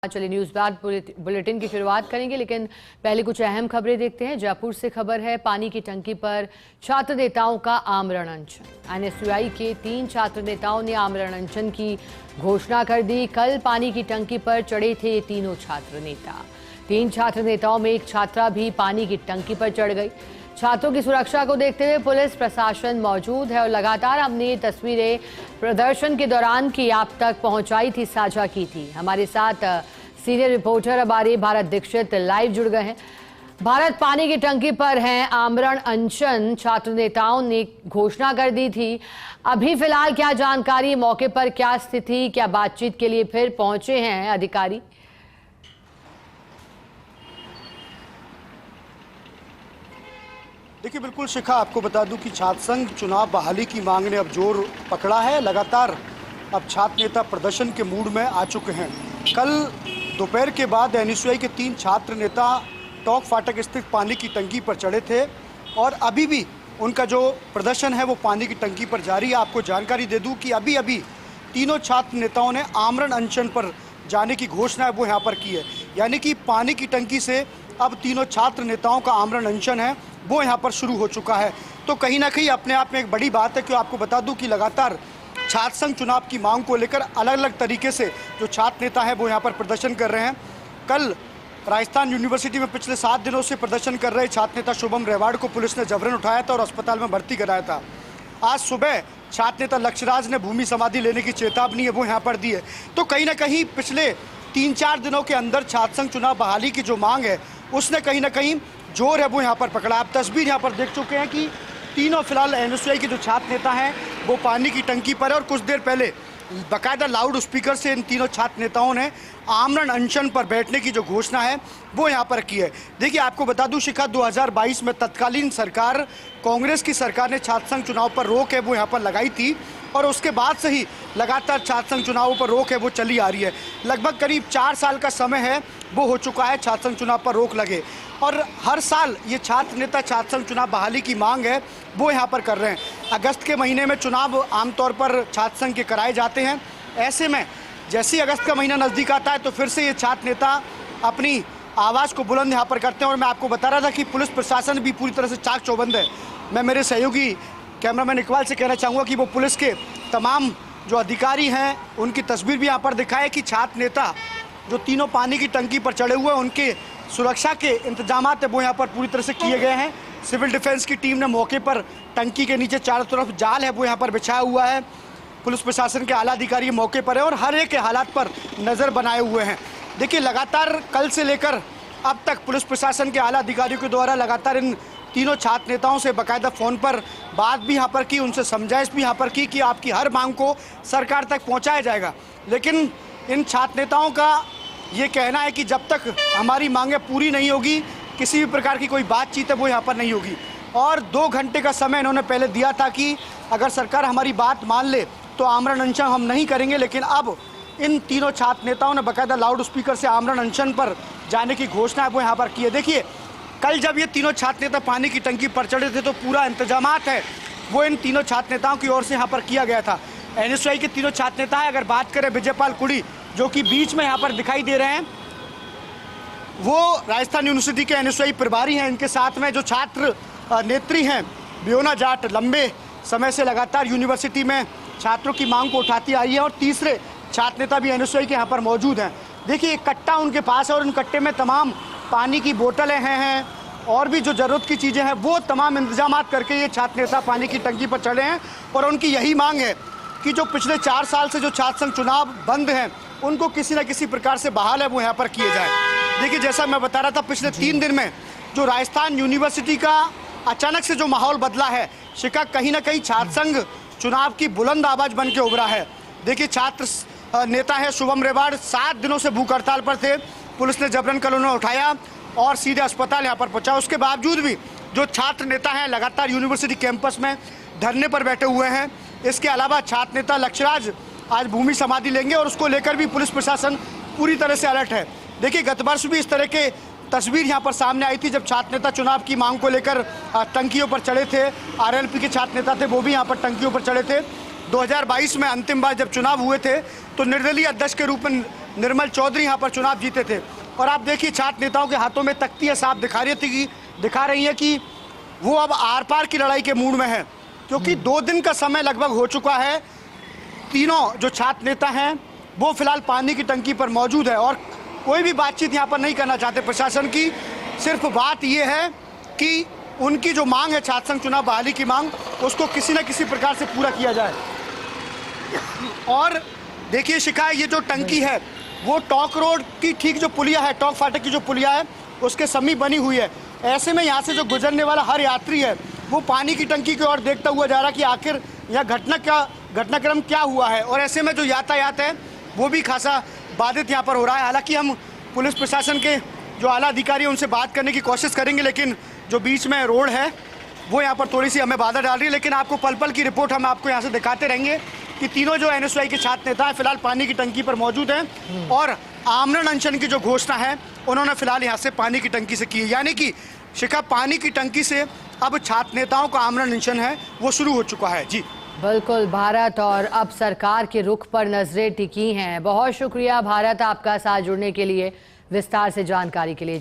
चलिए news bad bulletin की शुरुआत करेंगे, लेकिन पहले कुछ अहम खबरें देखते हैं। जयपुर से खबर है, पानी की टंकी पर छात्र नेताओं का आमरण अनशन। एनएसयूआई के 3 छात्र नेताओं ने आमरण अनशन की घोषणा कर दी। कल पानी की टंकी पर चढ़े थे ये तीनों छात्र नेता। 3 छात्र नेताओं में एक छात्रा भी पानी की टंकी पर चढ़ गई। छात्रों की सुरक्षा को देखते हुए पुलिस प्रशासन मौजूद है और लगातार हमने ये तस्वीरें प्रदर्शन के दौरान की आप तक पहुंचाई थी, साझा की थी। हमारे साथ सीनियर रिपोर्टर हमारे भारत दीक्षित लाइव जुड़ गए हैं। भारत, पानी की टंकी पर हैं आमरण अनशन, छात्र नेताओं ने घोषणा कर दी थी। अभी फिलहाल क्या जानकारी, मौके पर क्या स्थिति, क्या बातचीत के लिए फिर पहुंचे हैं अधिकारी? देखिए, बिल्कुल शिखा, आपको बता दूं कि छात्र संघ चुनाव बहाली की मांग ने अब जोर पकड़ा है। लगातार अब छात्र नेता प्रदर्शन के मूड में आ चुके हैं। कल दोपहर के बाद एनएसयूआई के 3 छात्र नेता टोंक फाटक स्थित पानी की टंकी पर चढ़े थे और अभी भी उनका जो प्रदर्शन है वो पानी की टंकी पर जारी है। आपको जानकारी दे दूं कि अभी अभी तीनों छात्र नेताओं ने आमरण अनशन पर जाने की घोषणा है वो यहाँ पर की है। यानी कि पानी की टंकी से अब तीनों छात्र नेताओं का आमरण अनशन है वो यहाँ पर शुरू हो चुका है। तो कहीं ना कहीं अपने आप में एक बड़ी बात है कि आपको बता दूं कि लगातार छात्र संघ चुनाव की मांग को लेकर अलग अलग तरीके से जो छात्र नेता है वो यहाँ पर प्रदर्शन कर रहे हैं। कल राजस्थान यूनिवर्सिटी में पिछले 7 दिनों से प्रदर्शन कर रहे छात्र नेता शुभम रेवाड़ को पुलिस ने जबरन उठाया था और अस्पताल में भर्ती कराया था। आज सुबह छात्र नेता लक्ष्यराज ने भूमि समाधि लेने की चेतावनी है वो यहाँ पर दी है। तो कहीं ना कहीं पिछले 3-4 दिनों के अंदर छात्र संघ चुनाव बहाली की जो मांग है उसने कहीं ना कहीं जोर है वो यहाँ पर पकड़ा। आप तस्वीर यहाँ पर देख चुके हैं कि तीनों फिलहाल एनएसयूआई के जो छात्र नेता हैं वो पानी की टंकी पर है और कुछ देर पहले बाकायदा लाउड स्पीकर से इन तीनों छात्र नेताओं ने आमरण अनशन पर बैठने की जो घोषणा है वो यहाँ पर की है। देखिए, आपको बता दूं शिखा, 2022 में तत्कालीन सरकार, कांग्रेस की सरकार ने छात्र संघ चुनाव पर रोक है वो यहाँ पर लगाई थी और उसके बाद से ही लगातार छात्र संघ चुनावों पर रोक है वो चली आ रही है। लगभग करीब 4 साल का समय है वो हो चुका है छात्र संघ चुनाव पर रोक लगे और हर साल ये छात्र नेता छात्र संघ चुनाव बहाली की मांग है वो यहाँ पर कर रहे हैं। अगस्त के महीने में चुनाव आमतौर पर छात्र संघ के कराए जाते हैं। ऐसे में जैसे ही अगस्त का महीना नज़दीक आता है तो फिर से ये छात्र नेता अपनी आवाज़ को बुलंद यहाँ पर करते हैं। और मैं आपको बता रहा था कि पुलिस प्रशासन भी पूरी तरह से चाक चौबंद है। मैं मेरे सहयोगी कैमरामैन इकबाल से कहना चाहूँगा कि वो पुलिस के तमाम जो अधिकारी हैं उनकी तस्वीर भी यहाँ पर दिखाए कि छात्र नेता जो तीनों पानी की टंकी पर चढ़े हुए हैं उनके सुरक्षा के इंतजाम वो यहाँ पर पूरी तरह से किए गए हैं। सिविल डिफेंस की टीम ने मौके पर टंकी के नीचे चारों तरफ जाल है वो यहाँ पर बिछाया हुआ है। पुलिस प्रशासन के आला अधिकारी मौके पर है और हर एक के हालात पर नज़र बनाए हुए हैं। देखिए, लगातार कल से लेकर अब तक पुलिस प्रशासन के आला अधिकारियों के द्वारा लगातार इन तीनों छात्र नेताओं से बाकायदा फ़ोन पर बात भी यहाँ पर की, उनसे समझाइश भी यहाँ पर की कि आपकी हर मांग को सरकार तक पहुँचाया जाएगा। लेकिन इन छात्र नेताओं का ये कहना है कि जब तक हमारी मांगें पूरी नहीं होगी किसी भी प्रकार की कोई बातचीत है वो यहाँ पर नहीं होगी। और 2 घंटे का समय इन्होंने पहले दिया था कि अगर सरकार हमारी बात मान ले तो आमरण अनशन हम नहीं करेंगे। लेकिन अब इन तीनों छात्र नेताओं ने बाकायदा लाउड स्पीकर से आमरण अनशन पर जाने की घोषणा है वो यहाँ पर की है। देखिए, कल जब ये तीनों छात्र नेता पानी की टंकी पर चढ़े थे तो पूरा इंतजामात है वो इन तीनों छात्र नेताओं की ओर से यहाँ पर किया गया था। एनएसयूआई के तीनों छात्र नेता है, अगर बात करें विजयपाल कुड़ी जो कि बीच में यहाँ पर दिखाई दे रहे हैं, वो राजस्थान यूनिवर्सिटी के एनएसयूआई प्रभारी हैं। इनके साथ में जो छात्र नेत्री हैं बियोना जाट, लंबे समय से लगातार यूनिवर्सिटी में छात्रों की मांग को उठाती आई है और तीसरे छात्र नेता भी एनएसयूआई के यहाँ पर मौजूद हैं। देखिए, एक कट्टा उनके पास है और उन कट्टे में तमाम पानी की बोतलें हैं और भी जो ज़रूरत की चीज़ें हैं वो तमाम इंतजाम करके ये छात्र नेता पानी की टंकी पर चढ़े हैं। और उनकी यही मांग है कि जो पिछले 4 साल से जो छात्र संघ चुनाव बंद हैं उनको किसी न किसी प्रकार से बहाल है वो यहाँ पर किए जाए। देखिए, जैसा मैं बता रहा था, पिछले 3 दिन में जो राजस्थान यूनिवर्सिटी का अचानक से जो माहौल बदला है शिका, कहीं ना कहीं छात्र संघ चुनाव की बुलंद आवाज़ बन के उभरा है। देखिए, छात्र नेता है शुभम रेवाड़ 7 दिनों से भूख हड़ताल पर थे। पुलिस ने जबरन कल उन्हें उठाया और सीधे अस्पताल यहाँ पर पहुँचा। उसके बावजूद भी जो छात्र नेता हैं लगातार यूनिवर्सिटी कैंपस में धरने पर बैठे हुए हैं। इसके अलावा छात्र नेता लक्ष्यराज आज भूमि समाधि लेंगे और उसको लेकर भी पुलिस प्रशासन पूरी तरह से अलर्ट है। देखिए, गत वर्ष भी इस तरह के तस्वीर यहाँ पर सामने आई थी जब छात्र नेता चुनाव की मांग को लेकर टंकियों पर चढ़े थे। आरएलपी के छात्र नेता थे वो भी यहाँ पर टंकियों पर चढ़े थे। 2022 में अंतिम बार जब चुनाव हुए थे तो निर्दलीय अध्यक्ष के रूप में निर्मल चौधरी यहाँ पर चुनाव जीते थे। और आप देखिए छात्र नेताओं के हाथों में तख्तियाँ साफ दिखा रही है कि वो अब आर पार की लड़ाई के मूड में है, क्योंकि 2 दिन का समय लगभग हो चुका है। तीनों जो छात्र नेता हैं वो फिलहाल पानी की टंकी पर मौजूद है और कोई भी बातचीत यहाँ पर नहीं करना चाहते प्रशासन की। सिर्फ बात ये है कि उनकी जो मांग है छात्र संघ चुनाव बहाली की मांग, उसको किसी न किसी प्रकार से पूरा किया जाए। और देखिए शिखा, ये जो टंकी है वो टॉक रोड की ठीक जो पुलिया है, टॉक फाटक की जो पुलिया है उसके समीप बनी हुई है। ऐसे में यहाँ से जो गुजरने वाला हर यात्री है वो पानी की टंकी की ओर देखता हुआ जा रहा कि आखिर यह घटनाक्रम क्या हुआ है। और ऐसे में जो यातायात है वो भी खासा बाधित यहाँ पर हो रहा है। हालांकि हम पुलिस प्रशासन के जो आला अधिकारी हैं उनसे बात करने की कोशिश करेंगे, लेकिन जो बीच में रोड है वो यहाँ पर थोड़ी सी हमें बाधा डाल रही है। लेकिन आपको पल पल की रिपोर्ट हम आपको यहाँ से दिखाते रहेंगे कि तीनों जो एनएसयूआई के छात्र नेता हैं फिलहाल पानी की टंकी पर मौजूद हैं और आमरण अनशन की जो घोषणा है उन्होंने फिलहाल यहाँ से पानी की टंकी से की है। यानी कि शिखा, पानी की टंकी से अब छात्र नेताओं का आमरण अनशन है वो शुरू हो चुका है। जी बिल्कुल भारत, और अब सरकार के रुख पर नजरें टिकी हैं। बहुत शुक्रिया भारत आपका साथ जुड़ने के लिए, विस्तार से जानकारी के लिए।